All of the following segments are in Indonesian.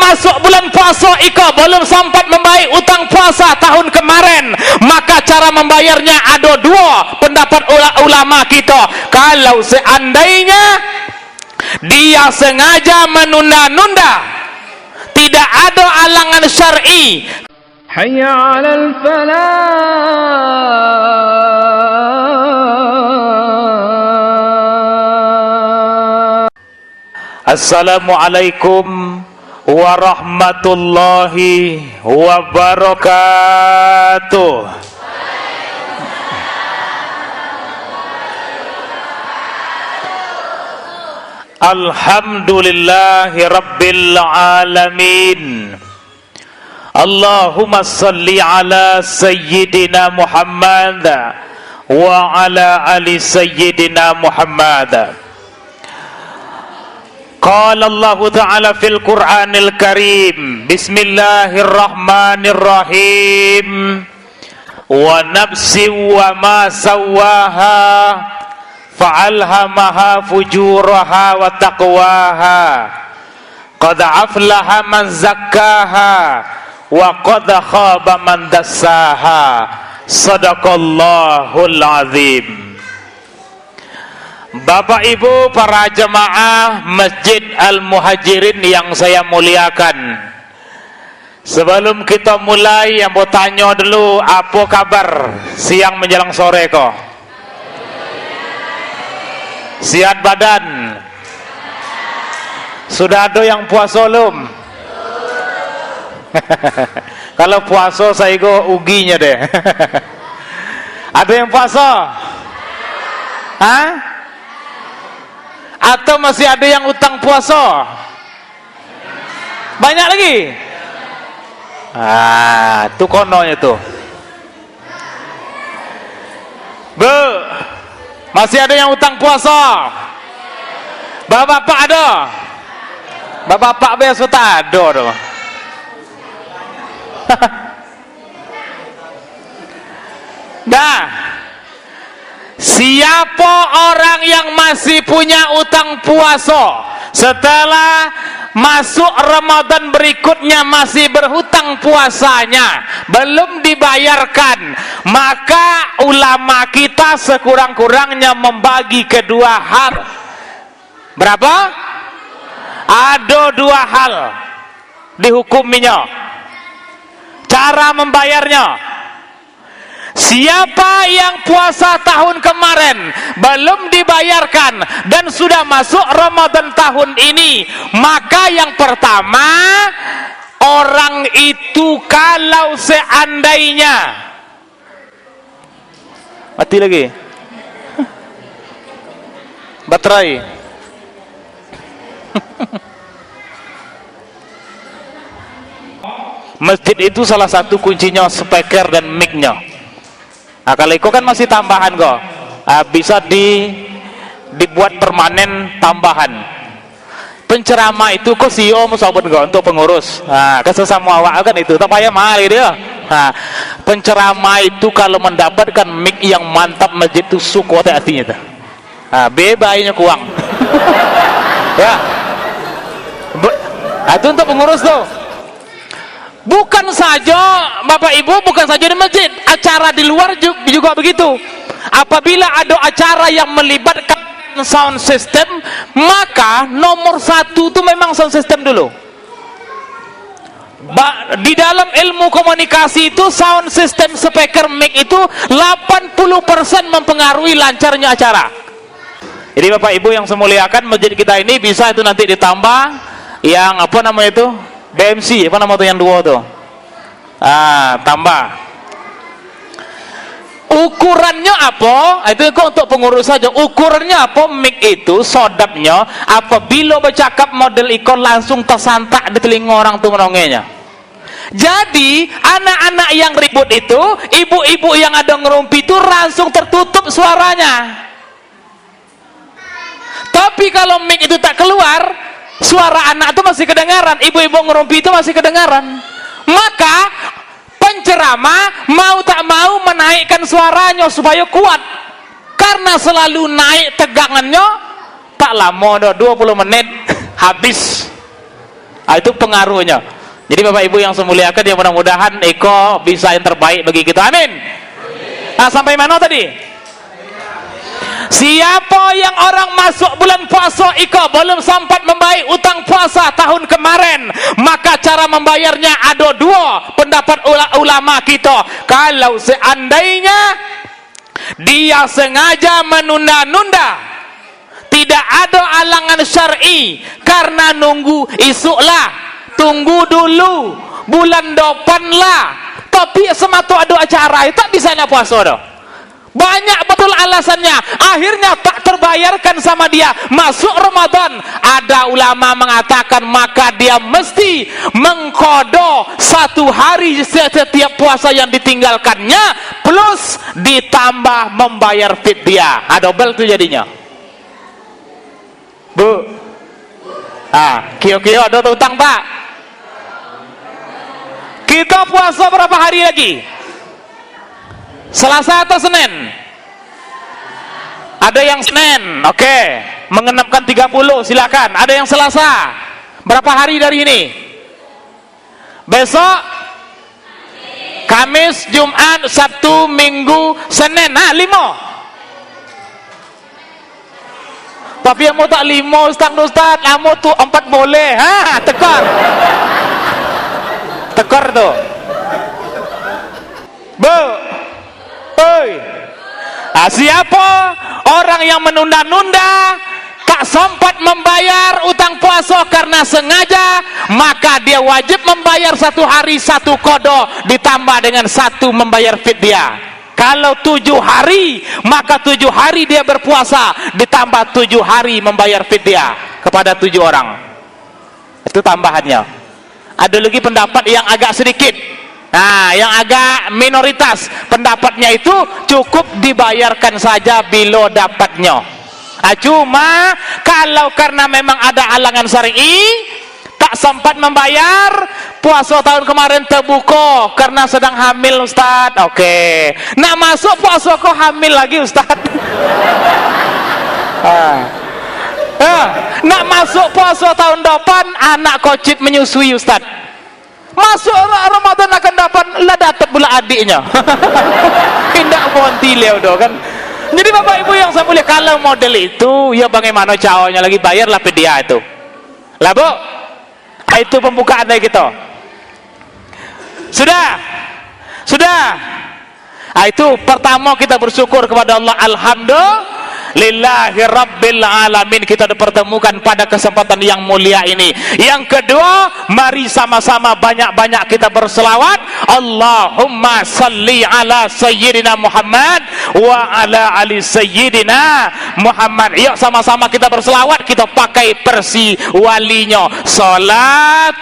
masuk bulan puasa iko belum sempat membayar utang puasa tahun kemarin, maka cara membayarnya ada dua pendapat ulama kita. Kalau seandainya dia sengaja menunda-nunda, tidak ada alangan syar'i. Hayya 'alal falah. Assalamualaikum warahmatullahi wabarakatuh. Alhamdulillahi rabbil alamin. Allahumma salli ala sayyidina Muhammad wa ala ali sayyidina Muhammad. Qala Allah Ta'ala fil Qur'anil Karim, Bismillahirrahmanirrahim. Wa nafsi wa ma sawaha fa'alhamaha fujuraha wa taqwaha. Qad aflaha man zakkaha wa qad khaba man dassaha. Sadaqallahul azim. Bapak Ibu para jemaah Masjid Al-Muhajirin yang saya muliakan, sebelum kita mulai, yang mau tanya dulu, apa kabar siang menjelang sore kok? Sihat badan? Sudah ada yang puasa belum? Kalau puasa saya go uginya deh. Ada yang puasa? Hah? Atau masih ada yang utang puasa? Banyak lagi? Itu kononya tuh. Bu, masih ada yang utang puasa? Bapak-bapak ada? Bapak-bapak biasa tak ada tuh. Dah. Siapa orang yang masih punya utang puasa setelah masuk Ramadan berikutnya masih berhutang puasanya, belum dibayarkan, maka ulama kita sekurang-kurangnya membagi kedua hal. Berapa? Ada dua hal dihukuminya. Cara membayarnya, siapa yang puasa tahun kemarin belum dibayarkan dan sudah masuk Ramadan tahun ini, maka yang pertama, orang itu kalau seandainya mati lagi baterai masjid itu salah satu kuncinya speaker dan mic-nya. Nah, kalau itu kan masih tambahan kok. Bisa dibuat permanen tambahan. Penceramah itu kok CEO musabat kok untuk pengurus. Nah, kesesama awak kan itu tak payah mahal dia. Nah, penceramah itu kalau mendapatkan mic yang mantap masjid itu suku hatinya tuh. Nah, bebainya kuang. Ya. Itu untuk pengurus tuh. Bukan saja Bapak Ibu, bukan saja di masjid, acara di luar juga begitu. Apabila ada acara yang melibatkan sound system, maka nomor satu itu memang sound system dulu. Di dalam ilmu komunikasi itu sound system, speaker, mic itu 80% mempengaruhi lancarnya acara. Jadi Bapak Ibu yang saya muliakan, masjid kita ini bisa itu nanti ditambah yang apa namanya itu? BMC, apa nama tuh yang dua tuh? Tambah. Ukurannya apa? Itu kok untuk pengurus saja. Ukurannya apa? Mic itu, sodapnya, apabila bercakap model ikon langsung tersantak di telinga orang tuh ngerongenya. Jadi anak-anak yang ribut itu, ibu-ibu yang ada ngerumpi itu langsung tertutup suaranya. Tapi kalau mic itu tak keluar, suara anak itu masih kedengaran, ibu-ibu ngerumpi itu masih kedengaran. Maka penceramah mau tak mau menaikkan suaranya supaya kuat, karena selalu naik tegangannya tak lama, 20 menit habis. Itu pengaruhnya. Jadi Bapak Ibu yang saya muliakan, ya mudah-mudahan Eko bisa yang terbaik bagi kita. Amin. Nah, sampai mana tadi? Siapa yang orang masuk bulan puasa Eko belum sempat membayar utang puasa tahun kemarin, maka cara membayarnya ada dua pendapat ulama kita. Kalau seandainya dia sengaja menunda-nunda, tidak ada alangan syar'i karena nunggu isuklah, tunggu dulu bulan depan lah, tapi semata ada acara itu tak bisa nak puasa dah. Banyak betul alasannya, akhirnya tak terbayarkan sama dia. Masuk Ramadan, ada ulama mengatakan maka dia mesti mengqada 1 hari setiap puasa yang ditinggalkannya, plus ditambah membayar fidyah. Double tu jadinya. Bu, kio-kio ada utang pak? Kita puasa berapa hari lagi? Selasa atau Senin? Ada yang Senin, oke. Mengenapkan 30, silakan. Ada yang Selasa. Berapa hari dari ini? Besok? Kamis, Jumat, Sabtu, Minggu, Senin. 5. Tapi yang mau tak 5 Ustaz, kamu tuh 4 boleh. Tekor. Tekor tuh. Bu. Oi. Siapa orang yang menunda-nunda, tak sempat membayar utang puasa karena sengaja, maka dia wajib membayar 1 hari 1 qada ditambah dengan 1 membayar fidyah. Kalau 7 hari, maka 7 hari dia berpuasa ditambah 7 hari membayar fidyah kepada 7 orang. Itu tambahannya. Ada lagi pendapat yang agak sedikit, yang agak minoritas, pendapatnya itu cukup dibayarkan saja bila dapatnya. Cuma kalau karena memang ada halangan syar'i, tak sempat membayar, puasa tahun kemarin terbuka karena sedang hamil Ustaz. Oke. Nak masuk puasa kok hamil lagi Ustaz? Nak masuk puasa tahun depan anak kocit menyusui Ustaz. Masuk Ramadan akan dapat lah dapat pula adiknya. Tidak monti leo kan. Jadi Bapak Ibu yang saya mulia, kalau model itu ya bagaimana caranya lagi, bayarlah fidyah itu. Lah Bu, itu pembukaan dari kita. Sudah. Itu pertama kita bersyukur kepada Allah, alhamdulillahi rabbil alamin, kita dipertemukan pada kesempatan yang mulia ini. Yang kedua, mari sama-sama banyak-banyak kita berselawat, Allahumma salli ala sayyidina Muhammad wa ala ali sayyidina Muhammad. Yuk sama-sama kita berselawat, kita pakai versi walinya. Salatullah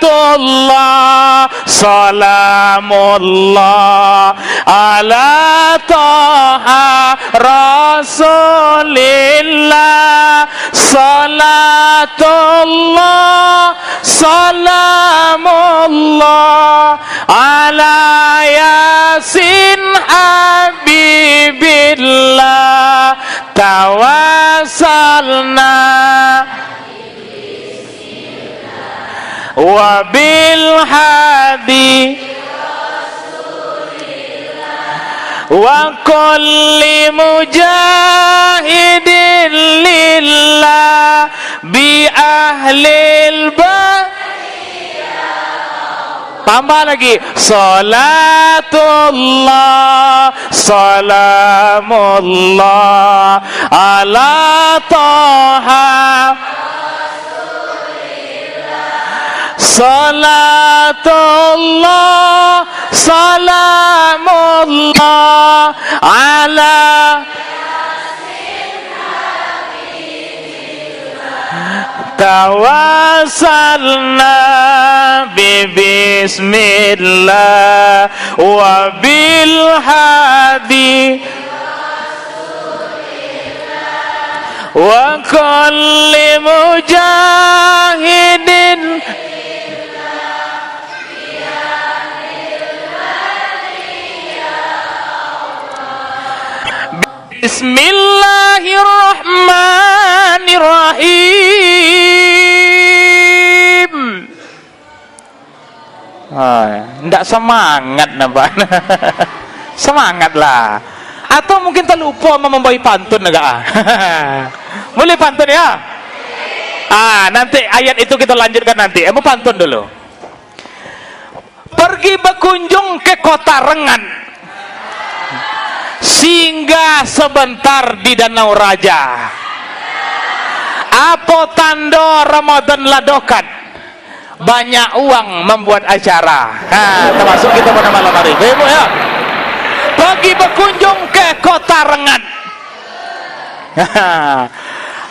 salamullah ala taha rasulillah, salatullah salamullah ala yasin habibillah, tawassalna wabil hadi wa kulli mujahidin lillah bi ahlil tambah lagi, salatullah salamullah ala taha salatullah salamullah ala tawassalna bismillah wa bil hadi wa kulli mujahidin bismillahirrahmanirrahim. Ndak semangat nampak. Semangatlah. Atau mungkin terlupa membawa pantun enggak? Boleh pantun ya? Nanti ayat itu kita lanjutkan nanti. Mau pantun dulu. Pergi berkunjung ke kota Rengan, singgah sebentar di Danau Raja. Apa tanda Ramadan ladokan? Banyak uang membuat acara. Termasuk kita pada malam hari. Ibu ya. Pergi berkunjung ke kota Rengan.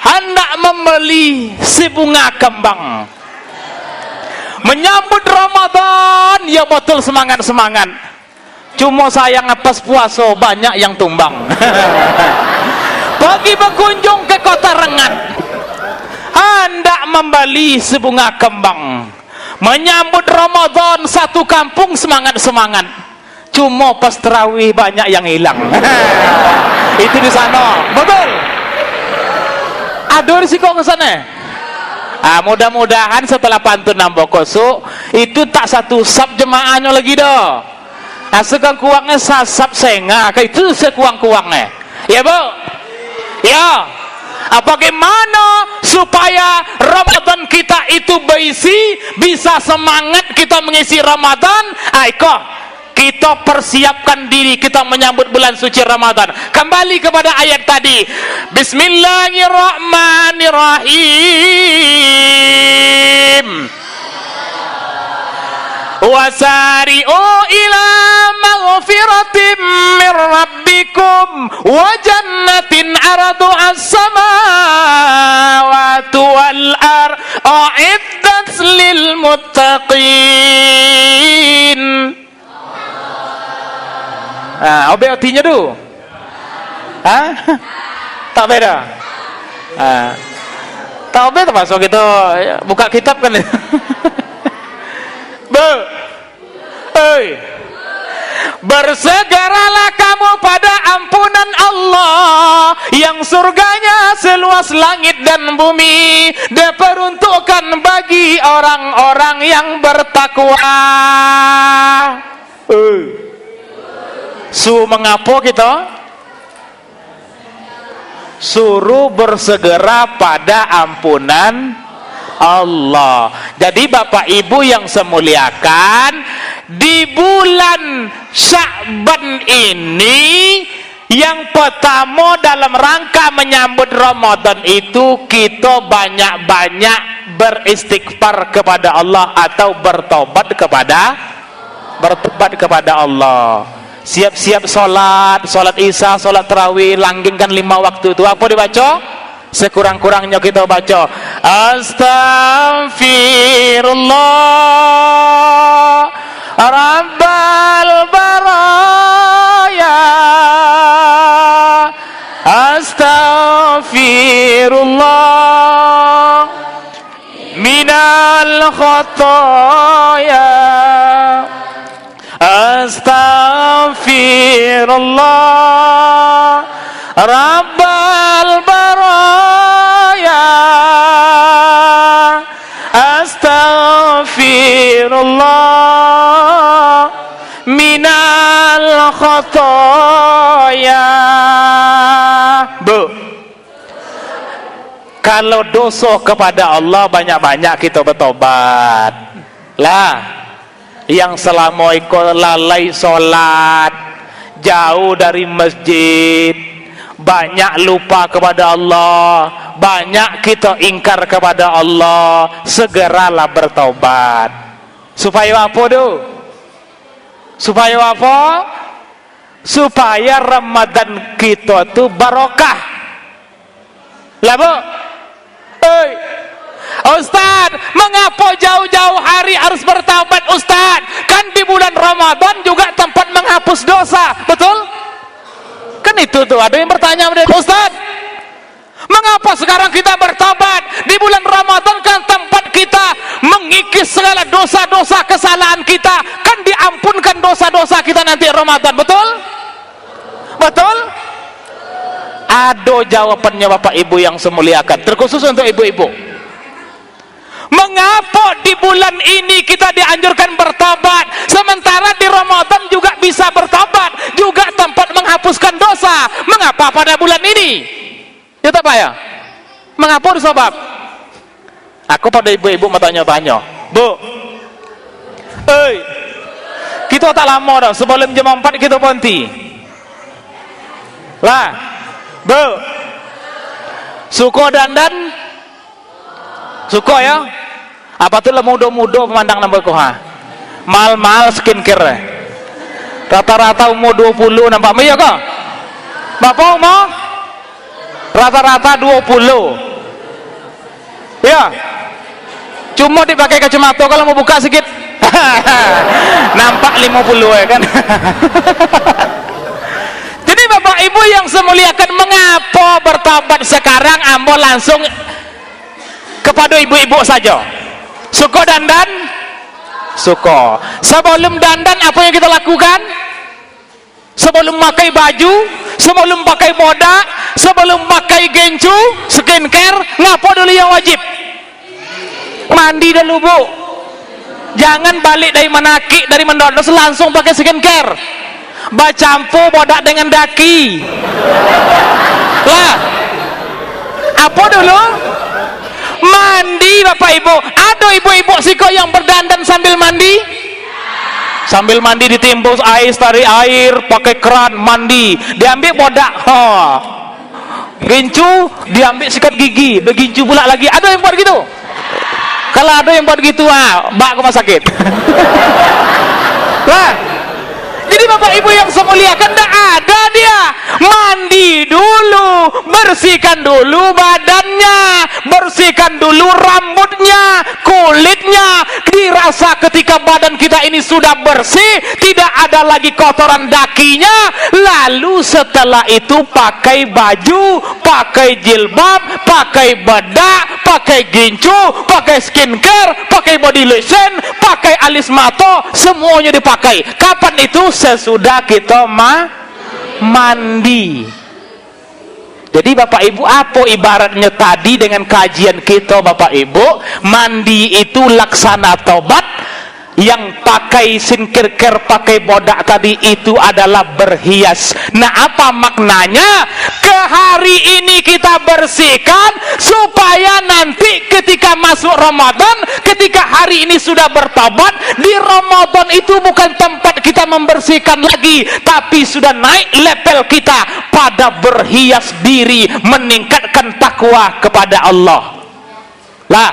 Hendak membeli si bunga kembang. Menyambut Ramadan, ya betul semangat-semangat. Cuma sayang pas puasa banyak yang tumbang. Pergi berkunjung ke kota Rengan, hendak membeli sebunga kembang. Menyambut Ramadan, satu kampung semangat-semangat. Cuma pas tarawih banyak yang hilang. Itu di sana, betul. Ada risiko ke sana. Mudah-mudahan setelah pantun nambah kosuk itu tak satu sab jemaahnya lagi dah. Sekarang kuangnya sab senga, itu sekuang-kuangnya. Ya bu, ya. Bagaimana supaya Ramadan kita itu berisi, bisa semangat kita mengisi Ramadan? Kita persiapkan diri kita menyambut bulan suci Ramadan. Kembali kepada ayat tadi. Bismillahirrahmanirrahim. Wasari'u ila maghfiratin min rabbikum wa jannatin arduha as-samawati wal ard a'iddat lil muttaqin. OBOT-nya tu? Tak beda? Tak beda termasuk kita buka kitab kan? Bersegeralah kamu pada ampunan Allah yang surganya seluas langit dan bumi, diperuntukkan bagi orang-orang yang bertakwa. Mengapa kita suruh bersegera pada ampunan Allah? Jadi Bapak Ibu yang saya muliakan, di bulan Sya'ban ini yang pertama dalam rangka menyambut Ramadan itu kita banyak-banyak beristighfar kepada Allah atau bertobat kepada Allah. Siap-siap sholat isya, sholat tarawih, langgengkan 5 waktu itu. Apa dibaca? Sekurang-kurangnya kita baca Astaghfirullah Rabbal baraya, Astaghfirullah minal khataya, Astaghfirullah Rabbal baraya, Astaghfirullah minal khataya. Kalau dosa kepada Allah banyak-banyak kita bertobat lah. Yang selama ikut lalai solat, jauh dari masjid, banyak lupa kepada Allah, banyak kita ingkar kepada Allah, segeralah bertobat. Supaya apa tu? Supaya apa? Supaya Ramadan kita tu barokah. Lah bu? Ustaz, mengapa jauh-jauh hari harus bertaubat Ustaz? Kan di bulan Ramadan juga tempat menghapus dosa, betul? Kan itu tuh, ada yang bertanya, Ustaz, mengapa sekarang kita bertaubat? Di bulan Ramadan kan tempat kita mengikis segala dosa-dosa kesalahan kita. Kan diampunkan dosa-dosa kita nanti Ramadan, betul? Betul? Ada jawabannya Bapak Ibu yang semuliakan, terkhusus untuk ibu-ibu. Mengapa di bulan ini kita dianjurkan bertobat? Mengapa ya? Mengapa disebab? Aku pada ibu-ibu mau tanya-tanya, Bu, kita tak lama dah, sebelum jam 4 kita berhenti lah. Bu, suka dandan? Suka ya? Apa tuh lah muda-muda memandang nambah koha? Mal-mal skincare. Rata-rata umur 20 nampak ya kok? Bapak umur? Rata-rata 20. Ya. Cuma dipakai kacamata kalau mau buka sedikit. Nampak 50 ya kan? Jadi Bapak Ibu yang saya muliakan, mengapa bertobat sekarang ambo langsung kepada ibu-ibu saja? Suka dandan? Suka. Sebelum dandan apa yang kita lakukan? Sebelum pakai baju, sebelum pakai bodak, sebelum pakai gencu, skincare, ngapa dulu yang wajib? Mandi dulu, Bu. Jangan balik dari manakik, dari mendodos langsung pakai skincare. Bacampu bodak dengan daki. Lah. Apa dulu? Mandi, Bapak Ibu. Ada ibu-ibu siko yang berdandan sambil mandi? Sambil mandi ditimbus air, tarik air, pakai keran mandi, diambil bodak, gincu, diambil sikat gigi, begincu pula lagi. Ada yang buat gitu? Kalau ada yang buat gitu, bak ke rumah sakit. Lah, jadi Bapak Ibu yang saya muliakan, tidak ada dia mandi dulu, bersihkan dulu badannya, bersihkan dulu rambutnya, kulitnya, dirasa ketika badan kita ini sudah bersih, tidak ada lagi kotoran dakinya, lalu setelah itu pakai baju, pakai jilbab, pakai bedak, pakai gincu, pakai skincare, pakai body lotion, pakai alis mata, semuanya dipakai. Kapan itu? Sesudah kita mandi. Jadi Bapak Ibu, apa ibaratnya tadi dengan kajian kita Bapak Ibu? Mandi itu laksana tobat. Yang pakai skincare, pakai bodak tadi itu adalah berhias. Nah, apa maknanya? Ke hari ini kita bersihkan supaya nanti ketika masuk Ramadan, ketika hari ini sudah bertobat, di Ramadan itu bukan tempat kita membersihkan lagi, tapi sudah naik level kita pada berhias diri, meningkatkan takwa kepada Allah. Lah,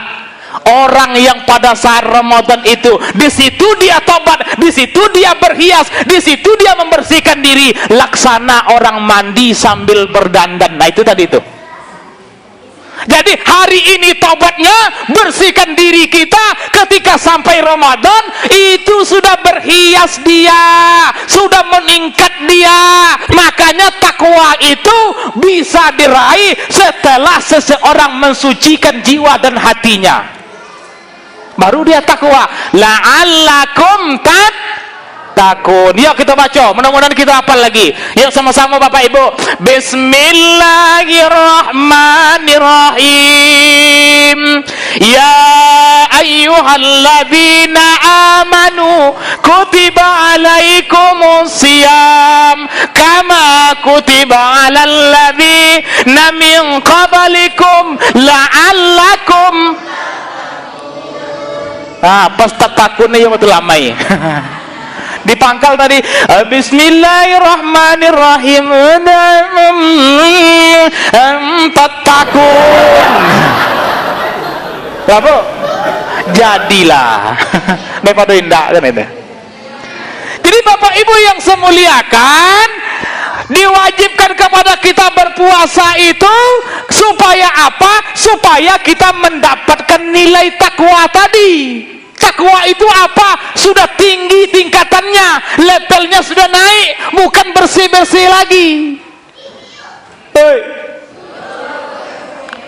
orang yang pada saat Ramadan itu, di situ dia tobat, di situ dia berhias, di situ dia membersihkan diri, laksana orang mandi sambil berdandan. Nah, itu tadi itu. Jadi hari ini tobatnya, bersihkan diri kita, ketika sampai Ramadan itu sudah berhias dia, sudah meningkat dia. Makanya takwa itu bisa diraih setelah seseorang mensucikan jiwa dan hatinya, baru dia takwa. La'allakum takun. Yuk kita baca, mudah-mudahan kita hafal lagi. Yuk sama-sama Bapak Ibu. Bismillahirrahmanirrahim. Ya ayyuhalladzina amanu kutiba alaikumusiyam kama kutiba alal ladzina min qablikum la'allakum. Pas takun yang betul lamai. Di pangkal tadi Bismillahirrahmanirrahim takun. Apa? Jadilah. Daripada indah kan itu. Jadi Bapak Ibu yang saya muliakan, diwajibkan kepada kita berpuasa itu supaya apa? Supaya kita mendapatkan nilai takwa tadi. Takwa itu apa? Sudah tinggi tingkatannya, levelnya sudah naik, bukan bersih-bersih lagi.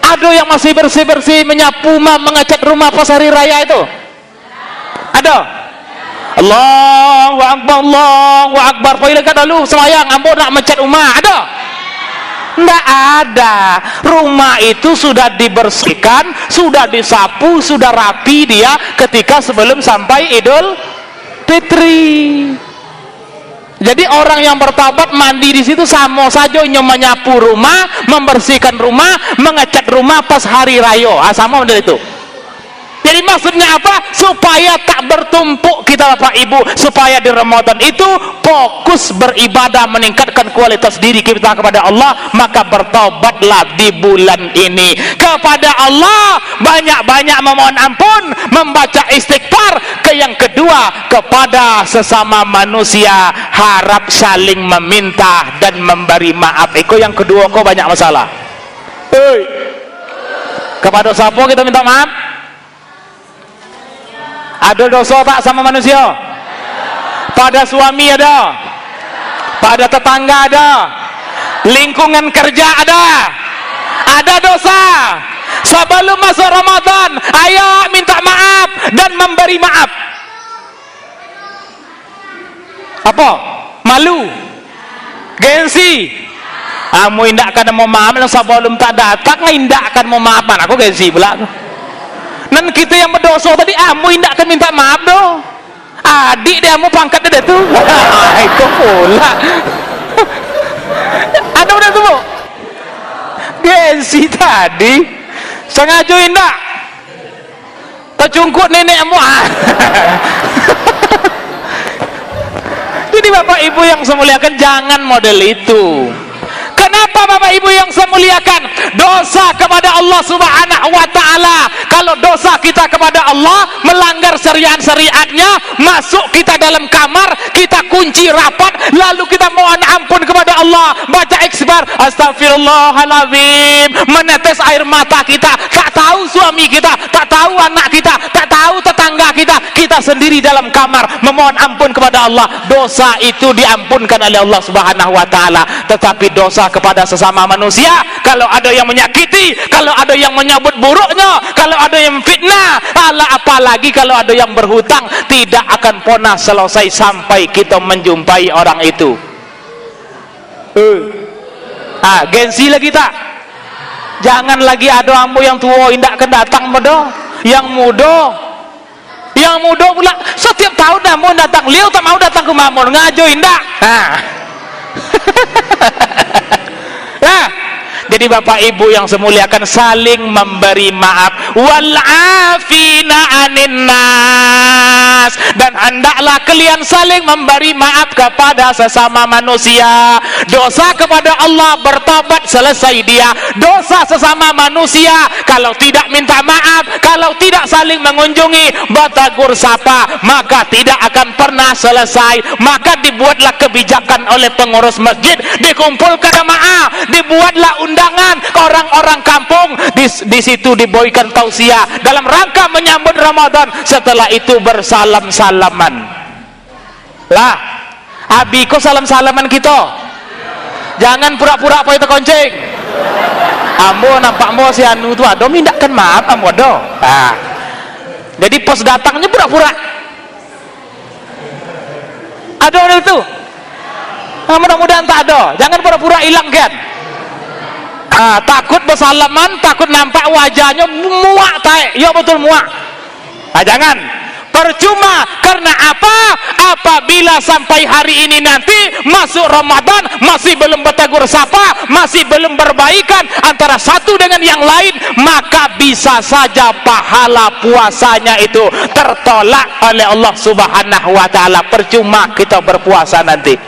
Ada yang masih bersih-bersih, menyapu, mengecat rumah pas hari raya itu? Ada? Allahu Akbar, Allahu Akbar. Poilekan dulu semayang, ambo nak mencat rumah. Ada? Tidak ada. Rumah itu sudah dibersihkan, sudah disapu, sudah rapi dia ketika sebelum sampai Idul Fitri. Jadi orang yang bertaubat mandi di situ sama saja menyapu rumah, membersihkan rumah, mengecat rumah pas hari raya. Sama model itu. Jadi maksudnya apa? Supaya tak bertumpuk kita Bapak Ibu, supaya di Ramadan itu fokus beribadah, meningkatkan kualitas diri kita kepada Allah, maka bertaubatlah di bulan ini kepada Allah, banyak-banyak memohon ampun, membaca istighfar. Yang kedua, kepada sesama manusia harap saling meminta dan memberi maaf. Itu yang kedua, kok banyak masalah. Kepada siapa kita minta maaf? Ada dosa tak sama manusia? Pada suami ada, pada tetangga ada, lingkungan kerja ada dosa. Sebelum masuk Ramadan, ayo minta maaf dan memberi maaf. Apa? Malu, gengsi. Kamu indahkan mau maaf, sebelum tak datang indahkan mau maaf. Mana aku gengsi pula. Dan kita yang berdosa tadi, amu tidak akan minta maaf doh. Adik dia mau pangkat dia tuh. Itu pula. Ada udah tuh, Bu? Gengsi tadi. Sengaja indah. Tercungkut nenekmu. Jadi Bapak Ibu yang saya muliakan, jangan model itu. Kenapa Bapak Ibu yang saya muliakan? Dosa kepada Allah Subhanahu wa Ta'ala. Kalau dosa kita kepada Allah, melanggar syariat-syariatnya, masuk kita dalam kamar, kita kunci rapat, lalu kita mohon ampun kepada Allah, baca istighfar, astagfirullahaladzim, menetes air mata kita, tak tahu suami kita, tak tahu anak kita, tak tahu tetangga kita, kita sendiri dalam kamar memohon ampun kepada Allah. Dosa itu diampunkan oleh Allah Subhanahu wa Ta'ala. Tetapi dosa kepada sesama manusia, kalau ada yang menyakiti, kalau ada yang menyebut buruknya, kalau ada yang fitnah, apalagi kalau ada yang berhutang, tidak akan pernah selesai sampai kita menjumpai orang itu. Gengsi lagi tak? Jangan lagi ada ambo yang tua indak akan datang bodoh, yang muda pula setiap tahun ambo datang, liu tak mau datang ke mamon ngajo indak. Jadi Bapak Ibu yang semuliakan, saling memberi maaf, wal afina anin nas, dan hendaklah kalian saling memberi maaf kepada sesama manusia. Dosa kepada Allah bertobat, selesai dia. Dosa sesama manusia, kalau tidak minta maaf, kalau tidak saling mengunjungi, batagur sapa, maka tidak akan pernah selesai. Maka dibuatlah kebijakan oleh pengurus masjid, dikumpulkan jemaah, dibuatlah undangan orang-orang kampung, di situ diboykan tausiah dalam rangka menyambut Ramadan. Setelah itu bersalam-salaman lah. Abiko salam-salaman kita, jangan pura-pura apa itu konceng. Ambo nampak ambo si anu tu ado mindakkan maaf ambo do. Jadi pos datangnya pura-pura. Ada itu. Mudah-mudahan tak ada. Jangan pura-pura hilang kan. Takut bersalaman, takut nampak wajahnya muak taek. Ya betul muak. Jangan. Percuma. Karena apa? Apabila sampai hari ini nanti masuk Ramadan masih belum bertegur sapa, masih belum berbaikan antara satu dengan yang lain, maka bisa saja pahala puasanya itu tertolak oleh Allah Subhanahu wa Ta'ala. Percuma kita berpuasa nanti.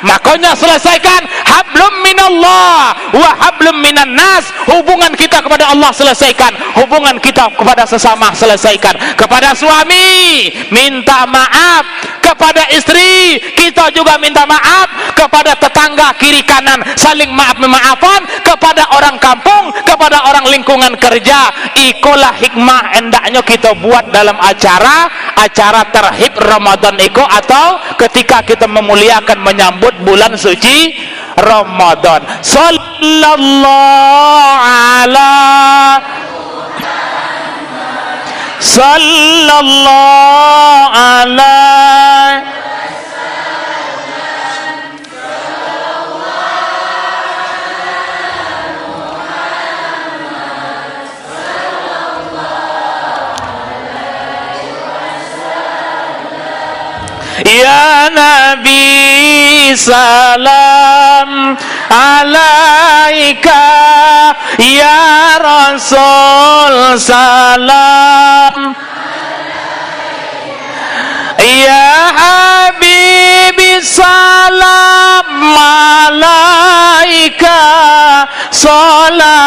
Makanya selesaikan hablum minallah wa hablum minan nas. Hubungan kita kepada Allah selesaikan, hubungan kita kepada sesama selesaikan. Kepada suami minta maaf, kepada istri kita juga minta maaf, kepada tetangga kiri kanan saling maaf-memaafan, kepada orang kampung, kepada orang lingkungan kerja. Ikolah hikmah hendaknya kita buat dalam acara terhib Ramadan iko, atau ketika kita memuliakan menyambut bulan suci Ramadan. Sallallahu alaihi Ya Nabi salam alaika, ya Rasul salam, ya Habibi salam alaika, salawatullah.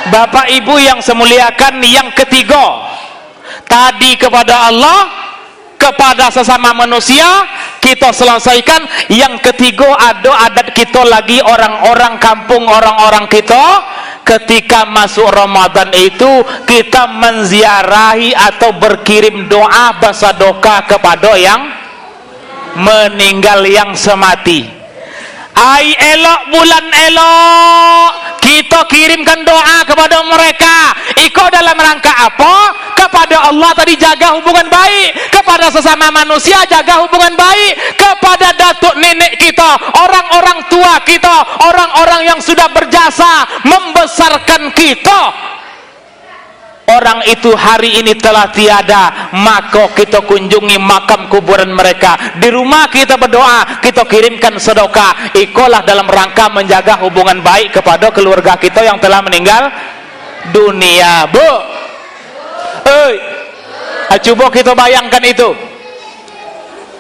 Bapak Ibu yang saya muliakan, yang ketiga tadi kepada Allah, kepada sesama manusia kita selesaikan. Yang ketiga ada adat kita lagi, orang-orang kampung, orang-orang kita ketika masuk Ramadan itu kita menziarahi atau berkirim doa basadoka kepada yang meninggal, yang semati. Ai elok bulan elok kita kirimkan doa kepada mereka. Iko dalam rangka apa? Kepada Allah tadi jaga hubungan baik, kepada sesama manusia jaga hubungan baik, kepada datuk nenek kita, orang-orang tua kita, orang-orang yang sudah berjasa membesarkan kita. Orang itu hari ini telah tiada, maka kita kunjungi makam kuburan mereka. Di rumah kita berdoa, kita kirimkan sedekah. Ikolah dalam rangka menjaga hubungan baik kepada keluarga kita yang telah meninggal dunia. Bu, coba kita bayangkan itu.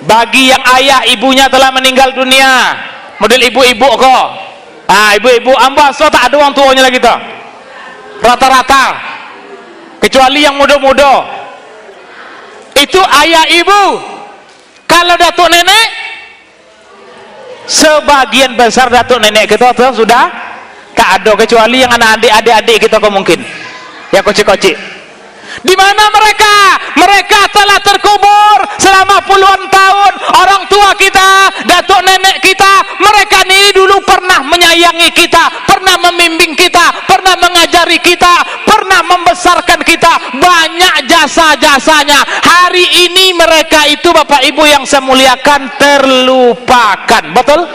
Bagi yang ayah ibunya telah meninggal dunia, model ibu-ibu kok. Ibu-ibu amba so tak ada orang tuanya lagi tuh. Rata-rata. Kecuali yang muda-muda itu ayah ibu. Kalau datuk nenek, sebagian besar datuk nenek kita tuh sudah tak ada, kecuali yang anak-adik kita mungkin yang kocik-kocik. Di mana mereka? Mereka telah terkubur selama puluhan tahun. Orang tua kita, datuk nenek kita, mereka ini dulu pernah menyayangi kita, pernah membimbing kita, pernah mengajari kita, pernah membesarkan kita. Banyak jasa-jasanya. Hari ini mereka itu Bapak Ibu yang saya muliakan terlupakan. Betul?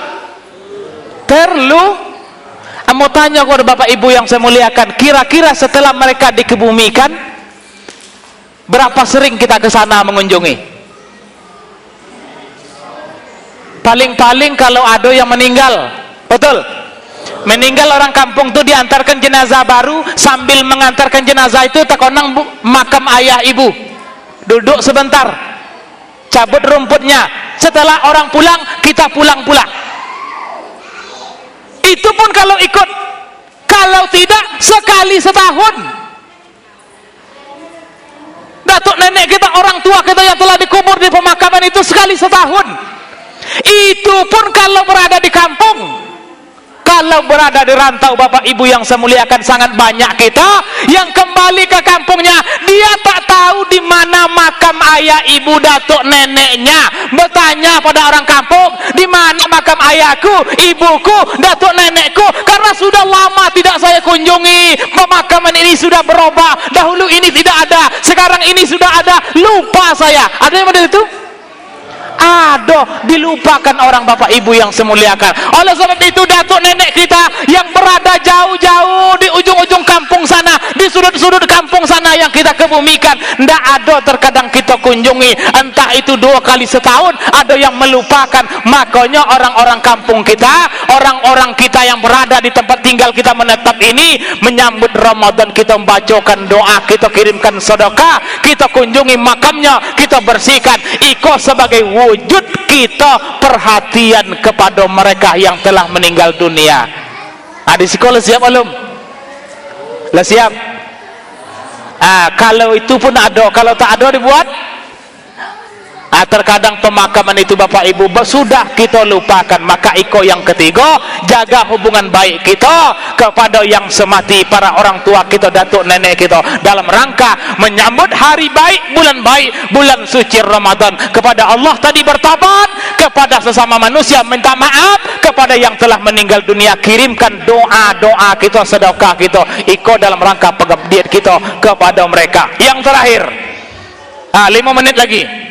Mau tanya kepada Bapak Ibu yang saya muliakan, kira-kira setelah mereka dikebumikan, berapa sering kita ke sana mengunjungi? Paling-paling kalau ada yang meninggal, betul? Meninggal orang kampung itu diantarkan jenazah baru, sambil mengantarkan jenazah itu tekonang makam ayah ibu. Duduk sebentar, cabut rumputnya. Setelah orang pulang, kita pulang pula. Itu pun kalau ikut. Kalau tidak, sekali setahun. Datuk nenek kita, orang tua kita yang telah dikubur di pemakaman itu sekali setahun. Itu pun kalau berada di kampung. Kalau berada di rantau Bapak Ibu yang saya muliakan, sangat banyak kita yang kembali ke kampungnya, dia tak tahu di mana makam ayah ibu datuk neneknya. Bertanya pada orang kampung, di mana makam ayahku, ibuku, datuk nenekku, karena sudah lama tidak saya kunjungi. Pemakaman ini sudah berubah, dahulu ini tidak ada, sekarang ini sudah ada, lupa saya. Ada yang model itu? Ada, dilupakan orang Bapak Ibu yang semuliakan. Oleh sebab itu datuk nenek kita yang berada jauh-jauh di ujung-ujung kampung sana, di sudut-sudut kampung sana yang kita kebumikan, tidak ada terkadang kita kunjungi, entah itu 2 kali setahun. Ada yang melupakan. Makanya orang-orang kampung kita, orang-orang kita yang berada di tempat tinggal kita menetap ini, menyambut Ramadan kita membacakan doa, kita kirimkan sedekah, kita kunjungi makamnya, kita bersihkan. Iko sebagai wujud kita perhatian kepada mereka yang telah meninggal dunia. Di sekolah siap belum? Lah siap. Kalau itu pun ada, kalau tak ada dibuat. Terkadang pemakaman itu Bapak Ibu sudah kita lupakan. Maka iko yang ketiga, jaga hubungan baik kita kepada yang semati, para orang tua kita, datuk nenek kita, dalam rangka menyambut hari baik, bulan suci Ramadan. Kepada Allah tadi bertobat, kepada sesama manusia minta maaf, kepada yang telah meninggal dunia kirimkan doa-doa kita, sedekah kita. Iko dalam rangka pengabdian kita kepada mereka. Yang terakhir, 5 menit lagi.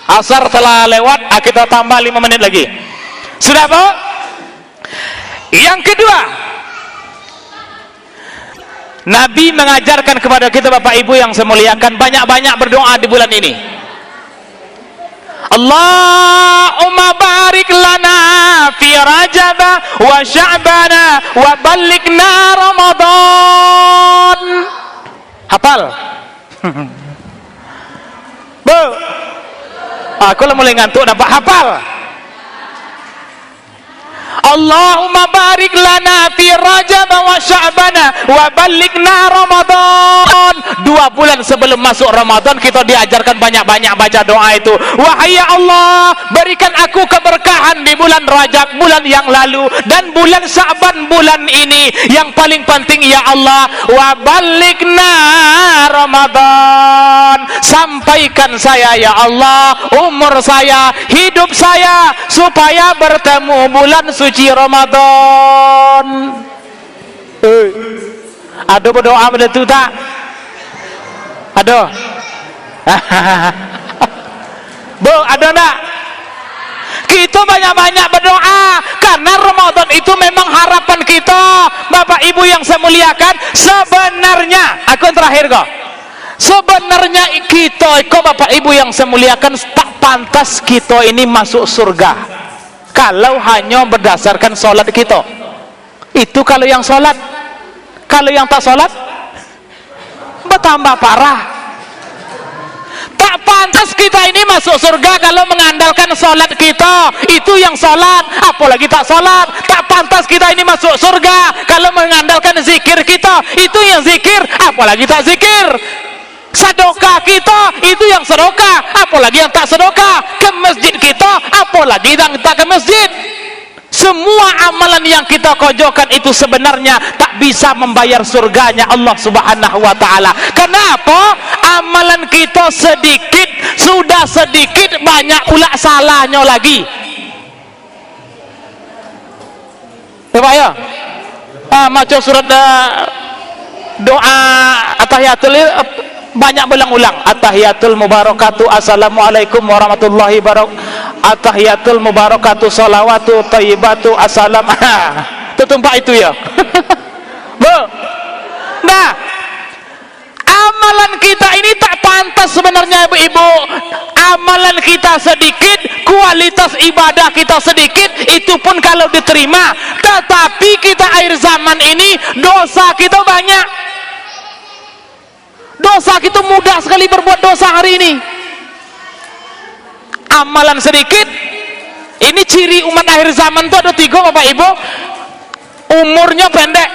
Asar telah lewat, kita tambah 5 menit lagi. Sudah Pak? Yang kedua, Nabi mengajarkan kepada kita Bapak Ibu yang saya muliakan, banyak-banyak berdoa di bulan ini. Allahumma barik lana fi Rajab wa Sya'ban wa ballighna Ramadan. Hafal? Bu, aku mulai ngantuk dapat hafal. Allahumma barik lana fi Rajab wa Sya'ban wa ballighna Ramadan. 2 bulan sebelum masuk Ramadan kita diajarkan banyak-banyak baca doa itu. Wahai ya Allah, berikan aku keberkahan di bulan Rajab bulan yang lalu dan bulan Sya'ban bulan ini. Yang paling penting ya Allah, wa ballighna Ramadan. Sampaikan saya ya Allah, umur saya, hidup saya supaya bertemu bulan suci Ramadan. Ada berdoa pada itu tak? Ada? Bu, ada tak? Kita banyak-banyak berdoa karena Ramadan itu memang harapan kita. Bapak Ibu yang saya muliakan, sebenarnya aku yang terakhir kok. Sebenarnya kita Bapak Ibu yang saya muliakan, tak pantas kita ini masuk surga kalau hanya berdasarkan sholat kita. Itu kalau yang sholat. Kalau yang tak sholat bertambah parah. Tak pantas kita ini masuk surga kalau mengandalkan sholat kita. Itu yang sholat, apalagi tak sholat. Tak pantas kita ini masuk surga kalau mengandalkan zikir kita. Itu yang zikir, apalagi tak zikir. Sedekah kita, itu yang sedekah, apalagi yang tak sedekah. Ke masjid kita, apalagi yang tak ke masjid. Semua amalan yang kita kojokan itu sebenarnya tak bisa membayar surganya Allah Subhanahu wa ta'ala. Kenapa? Amalan kita sedikit, sudah sedikit, banyak pula salahnya lagi. Coba ya, macam surat doa At-Tahiyatul banyak berulang-ulang. At-Tahiyatul mubarakatuh, assalamualaikum warahmatullahi wabarakatuh. At-Tahiyatul mubarakatuh, salawatu thayyibatu, assalam. Tetumpak itu ya. Bu. Nah, amalan kita ini tak pantas sebenarnya Ibu-ibu. Amalan kita sedikit, kualitas ibadah kita sedikit, itu pun kalau diterima. Tetapi kita akhir zaman ini dosa kita banyak. Dosa kita mudah sekali berbuat dosa hari ini. Amalan sedikit. Ini ciri umat akhir zaman itu ada 3 Bapak Ibu. Umurnya pendek,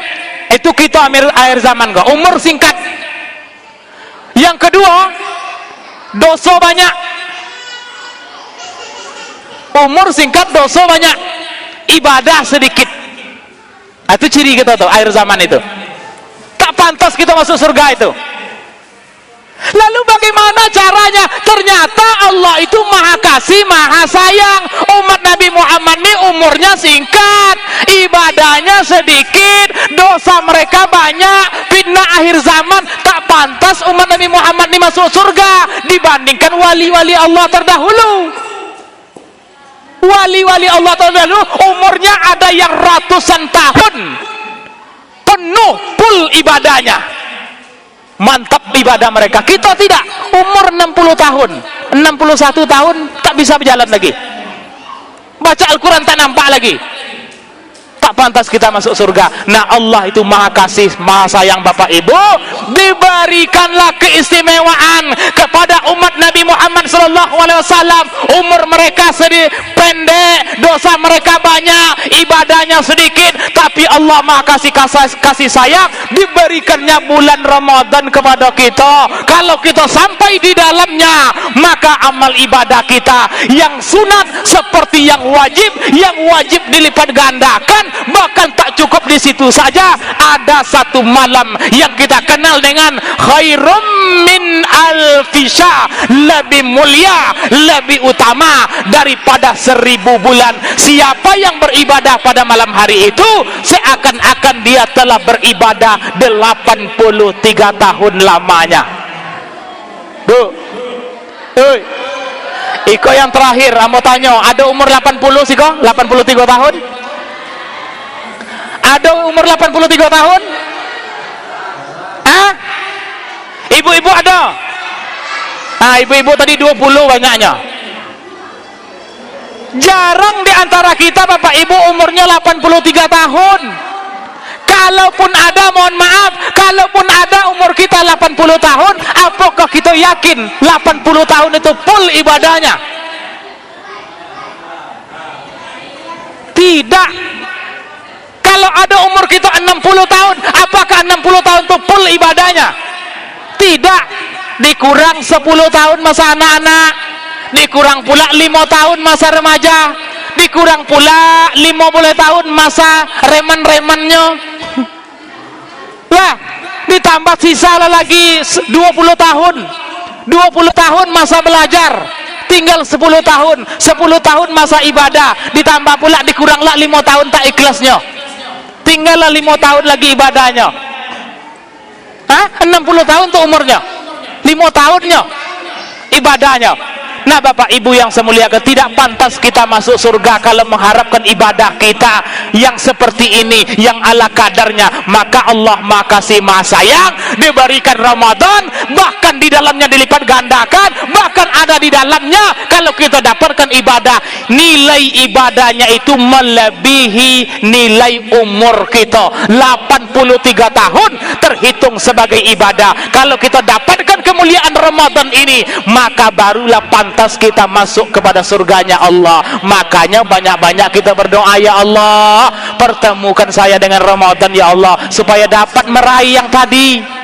itu kita akhir zaman kok. Umur singkat. Yang kedua, dosa banyak. Umur singkat, dosa banyak, ibadah sedikit. Itu ciri kita tuh akhir zaman itu. Tak pantas kita masuk surga itu. Lalu bagaimana caranya? Ternyata Allah itu maha kasih, maha sayang. Umat Nabi Muhammad ini umurnya singkat, ibadahnya sedikit, dosa mereka banyak, fitnah akhir zaman. Tak pantas umat Nabi Muhammad ini masuk surga dibandingkan wali-wali Allah terdahulu. Wali-wali Allah terdahulu umurnya ada yang ratusan tahun, penuh full ibadahnya, mantap ibadah mereka. Kita tidak, umur 60 tahun 61 tahun tak bisa berjalan lagi, baca Al-Quran tak nampak lagi. Tak pantas kita masuk surga. Nah, Allah itu maha kasih, maha sayang Bapak Ibu. Diberikanlah keistimewaan kepada umat Nabi Muhammad SAW. Umur mereka sedikit pendek, dosa mereka banyak, ibadahnya sedikit, tapi Allah maha kasih sayang. Diberikannya bulan Ramadan kepada kita. Kalau kita sampai di dalamnya, maka amal ibadah kita yang sunat seperti yang wajib dilipat gandakan. Bahkan tak cukup di situ saja, ada satu malam yang kita kenal dengan khairum min alfisha, lebih mulia, lebih utama daripada 1000 bulan. Siapa yang beribadah pada malam hari itu, seakan-akan dia telah beribadah 83 tahun lamanya. Iko yang terakhir, mau tanya, ada umur 80 sih kok? 83 tahun? Ada umur 83 tahun? Ibu-ibu ada? Nah, ibu-ibu tadi 20 banyaknya. Jarang di antara kita Bapak Ibu umurnya 83 tahun. Kalaupun ada, mohon maaf, kalaupun ada umur kita 80 tahun, apakah kita yakin 80 tahun itu full ibadahnya? Tidak. Kalau ada umur kita 60 tahun, apakah 60 tahun itu full ibadahnya? Tidak. Dikurang 10 tahun masa anak-anak, dikurang pula 5 tahun masa remaja, dikurang pula 50 tahun masa reman-remannya. Lah, ditambah sisa lagi 20 tahun. 20 tahun masa belajar, tinggal 10 tahun. 10 tahun masa ibadah, ditambah pula dikuranglah 5 tahun tak ikhlasnya. Tinggallah 5 tahun lagi ibadahnya. Hah? 60 tahun tuh umurnya. 5 tahunnya ibadahnya. Nah Bapak Ibu yang saya muliakan, tidak pantas kita masuk surga kalau mengharapkan ibadah kita yang seperti ini, yang ala kadarnya. Maka Allah Maha Kasih Maha Sayang, diberikan Ramadan, bahkan di dalamnya dilipat gandakan, bahkan ada di dalamnya kalau kita dapatkan ibadah, nilai ibadahnya itu melebihi nilai umur kita. 83 tahun terhitung sebagai ibadah. Kalau kita dapatkan kemuliaan Ramadan ini, maka barulah pantas kita masuk kepada surganya Allah. Makanya banyak-banyak kita berdoa, ya Allah, pertemukan saya dengan Ramadan ya Allah, supaya dapat meraih yang tadi.